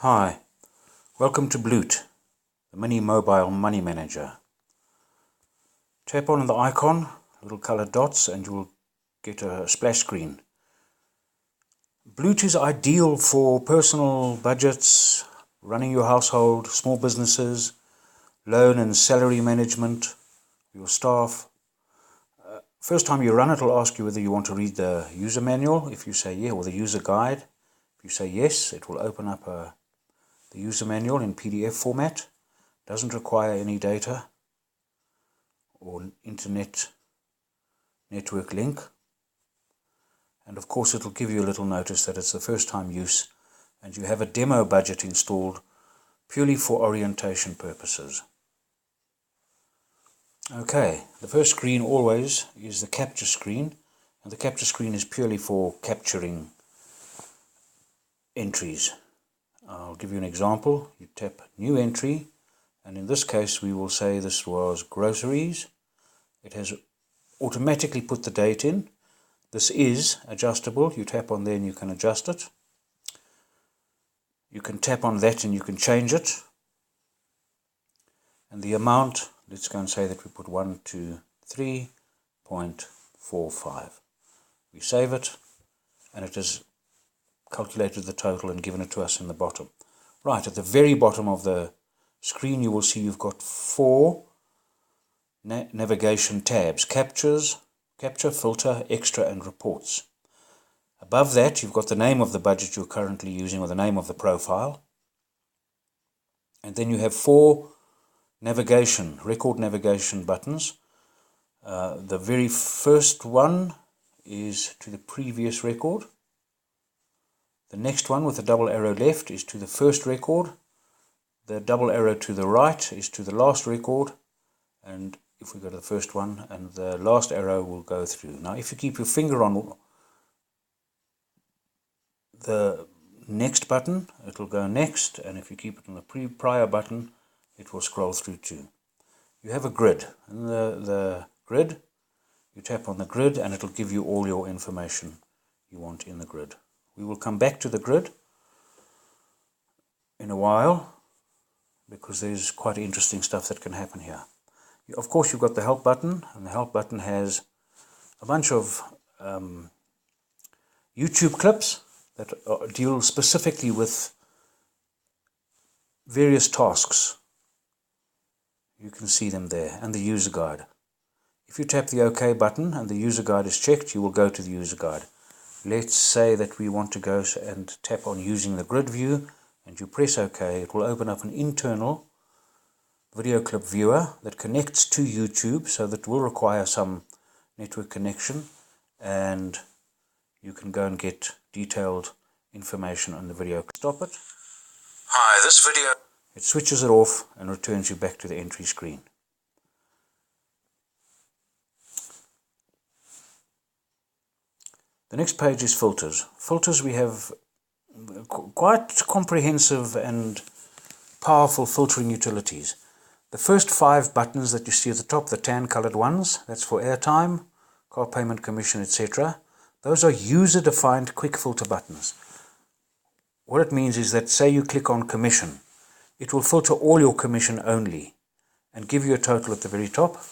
Hi, welcome to BLOOT, the mini mobile money manager. Tap on the icon, little colored dots, and you will get a splash screen. BLOOT is ideal for personal budgets, running your household, small businesses, loan and salary management, your staff. First time you run it, it'll ask you whether you want to read the user manual. If you say yeah, or the user guide. If you say yes, it will open up the user manual in PDF format. Doesn't require any data or internet network link. And of course it'll give you a little notice that it's the first time use and you have a demo budget installed purely for orientation purposes. Okay, the first screen always is the capture screen, and the capture screen is purely for capturing entries. I'll give you an example. You tap new entry, and in this case we will say this was groceries. It has automatically put the date in. This is adjustable. You tap on there and you can adjust it. You can tap on that and you can change it. And the amount, let's go and say that we put 123.45. We save it and it has calculated the total and given it to us in the bottom. Right, at the very bottom of the screen you will see you've got 4 navigation tabs: capture, filter, extra and reports. Above that you've got the name of the budget you're currently using, or the name of the profile, and then you have 4 record navigation buttons. The very first one is to the previous record. The next one with the double arrow left is to the first record. The double arrow to the right is to the last record, and if we go to the first one, and the last arrow will go through. Now if you keep your finger on the next button, it will go next, and if you keep it on the prior button, it will scroll through too. You have a grid, and the grid, you tap on the grid and it will give you all your information you want in the grid. We will come back to the grid in a while because there's quite interesting stuff that can happen here. Of course you've got the help button, and the help button has a bunch of YouTube clips that deal specifically with various tasks. You can see them there, and the user guide. If you tap the OK button and the user guide is checked, you will go to the user guide. Let's say that we want to go and tap on using the grid view, and you press OK. It will open up an internal video clip viewer that connects to YouTube, so that will require some network connection, and you can go and get detailed information on the video. Stop it. Hi, this video. It switches it off and returns you back to the entry screen. The next page is filters. Filters, we have quite comprehensive and powerful filtering utilities. The first 5 buttons that you see at the top, the tan colored ones, that's for airtime, car payment, commission, etc. Those are user-defined quick filter buttons. What it means is that, say you click on commission, it will filter all your commission only and give you a total at the very top.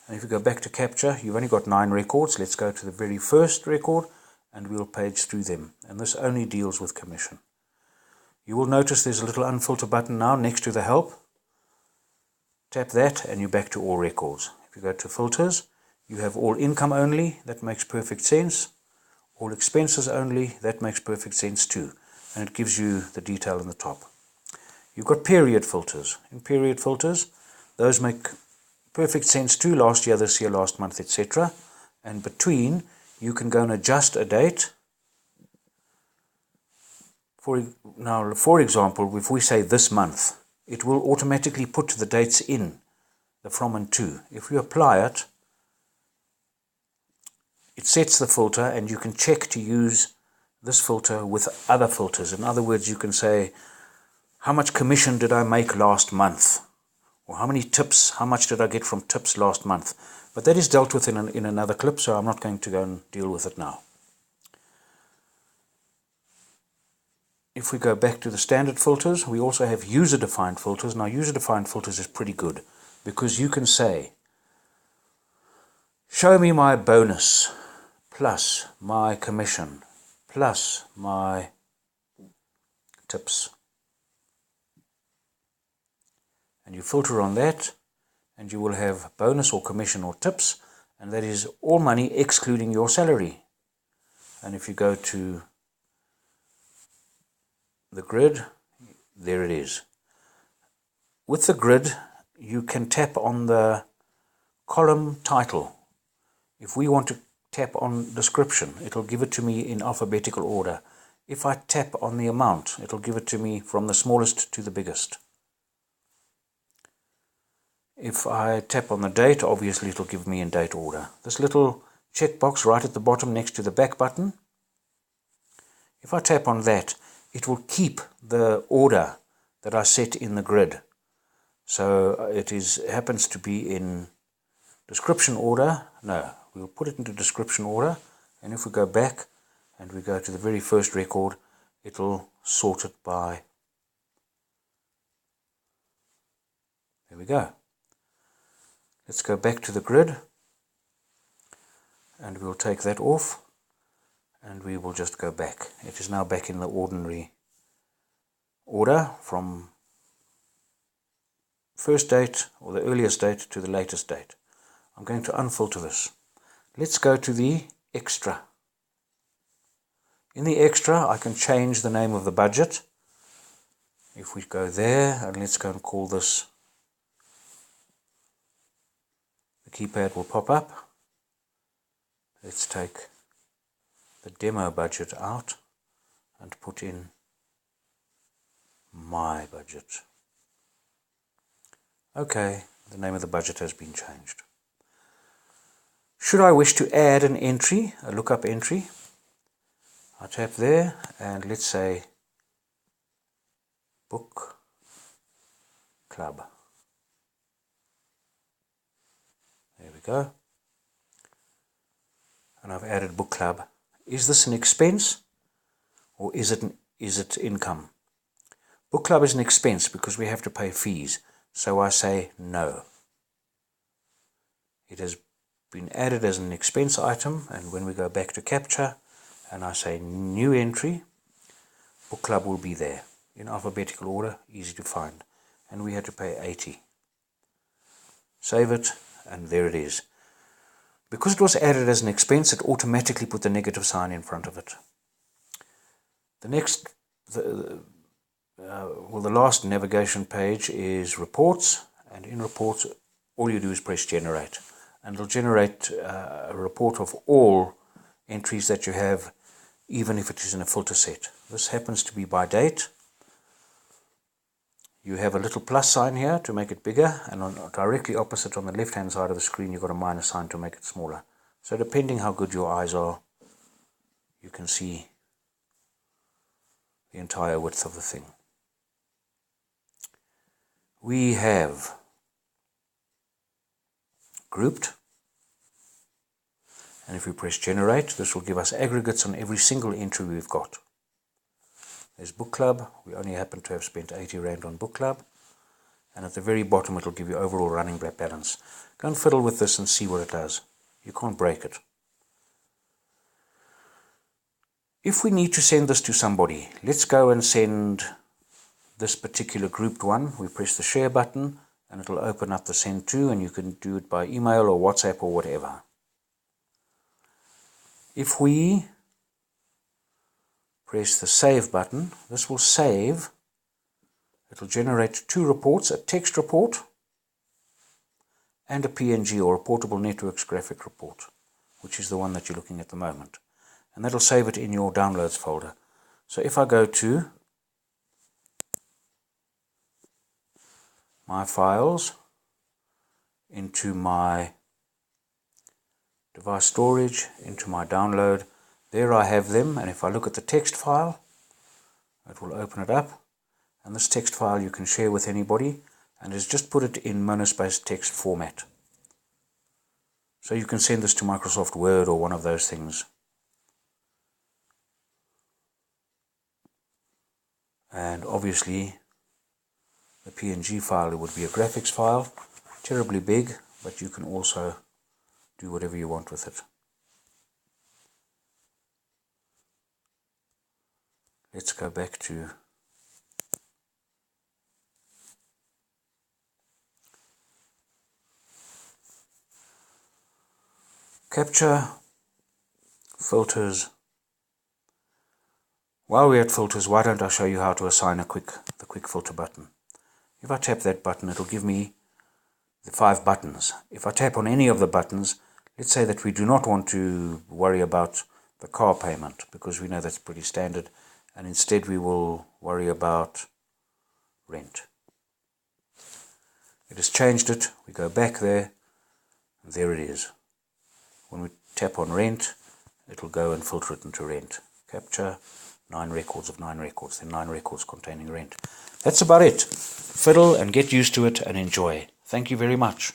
And if you go back to capture, you've only got 9 records. Let's go to the very first record and we'll page through them. And this only deals with commission. You will notice there's a little unfilter button now next to the help. Tap that and you're back to all records. If you go to filters, you have all income only. That makes perfect sense. All expenses only. That makes perfect sense too. And it gives you the detail in the top. You've got period filters. In period filters, those make perfect sense too. Last year, this year, last month, etc. And between, you can go and adjust a date. For example, if we say this month, it will automatically put the dates in, the from and to. If you apply it, it sets the filter, and you can check to use this filter with other filters. In other words, you can say, how much commission did I make last month? Or how much did I get from tips last month? But that is dealt with in another clip, so I'm not going to go and deal with it now. if we go back to the standard filters, we also have user-defined filters. Now, user-defined filters is pretty good because you can say, show me my bonus plus my commission plus my tips. And you filter on that, and you will have bonus or commission or tips, and that is all money excluding your salary. And if you go to the grid, there it is. With the grid, you can tap on the column title. If we want to tap on description, it'll give it to me in alphabetical order. If I tap on the amount, it'll give it to me from the smallest to the biggest. If I tap on the date, obviously it'll give me in date order. This little checkbox right at the bottom next to the back button, if I tap on that, it will keep the order that I set in the grid. So it happens to be in description order. No, we'll put it into description order, and if we go back and we go to the very first record, it'll sort it by. There we go. Let's go back to the grid, and we'll take that off, and we will just go back. It is now back in the ordinary order from first date or the earliest date to the latest date. I'm going to unfilter this. Let's go to the extra. In the extra, I can change the name of the budget. If we go there, and let's go and call this, the keypad will pop up. Let's take the demo budget out and put in my budget. Okay, the name of the budget has been changed. Should I wish to add an entry, a lookup entry, I tap there, and let's say book club. There we go. And I've added book club. Is this an expense or is it income? Book club is an expense because we have to pay fees. So I say no. It has been added as an expense item, and when we go back to capture and I say new entry, book club will be there in alphabetical order, easy to find, and we had to pay 80. Save it, and there it is. Because it was added as an expense, it automatically put the negative sign in front of it. The next, the last navigation page is reports, and in reports all you do is press generate, and it'll generate a report of all entries that you have, even if it is in a filter set. This happens to be by date. You have a little plus sign here to make it bigger, and directly opposite on the left hand side of the screen you've got a minus sign to make it smaller. So depending how good your eyes are, you can see the entire width of the thing. We have grouped, and if we press generate, this will give us aggregates on every single entry we've got. There's book club. We only happen to have spent 80 Rand on book club, and at the very bottom it will give you overall running balance. Go and fiddle with this and see what it does. You can't break it. If we need to send this to somebody, let's go and send this particular grouped one. We press the share button and it'll open up the send to, and you can do it by email or WhatsApp or whatever. If we press the save button, this will save. It'll generate two reports, a text report and a PNG or a portable networks graphic report, which is the one that you're looking at the moment. And that'll save it in your downloads folder. So if I go to my files, into my device storage, into my download, there I have them, and if I look at the text file, it will open it up, and this text file you can share with anybody, and it's just put it in monospace text format. So you can send this to Microsoft Word or one of those things. And obviously the PNG file would be a graphics file, terribly big, but you can also do whatever you want with it. Let's go back to capture, filters. While we're at filters, why don't I show you how to assign the quick filter button. If I tap that button, it'll give me the 5 buttons. If I tap on any of the buttons, let's say that we do not want to worry about the car payment, because we know that's pretty standard, and instead we will worry about rent. It has changed it. We go back there, and there it is. When we tap on rent, it'll go and filter it into rent. Capture, 9 records of 9 records, then 9 records containing rent. That's about it. Fiddle and get used to it and enjoy. Thank you very much.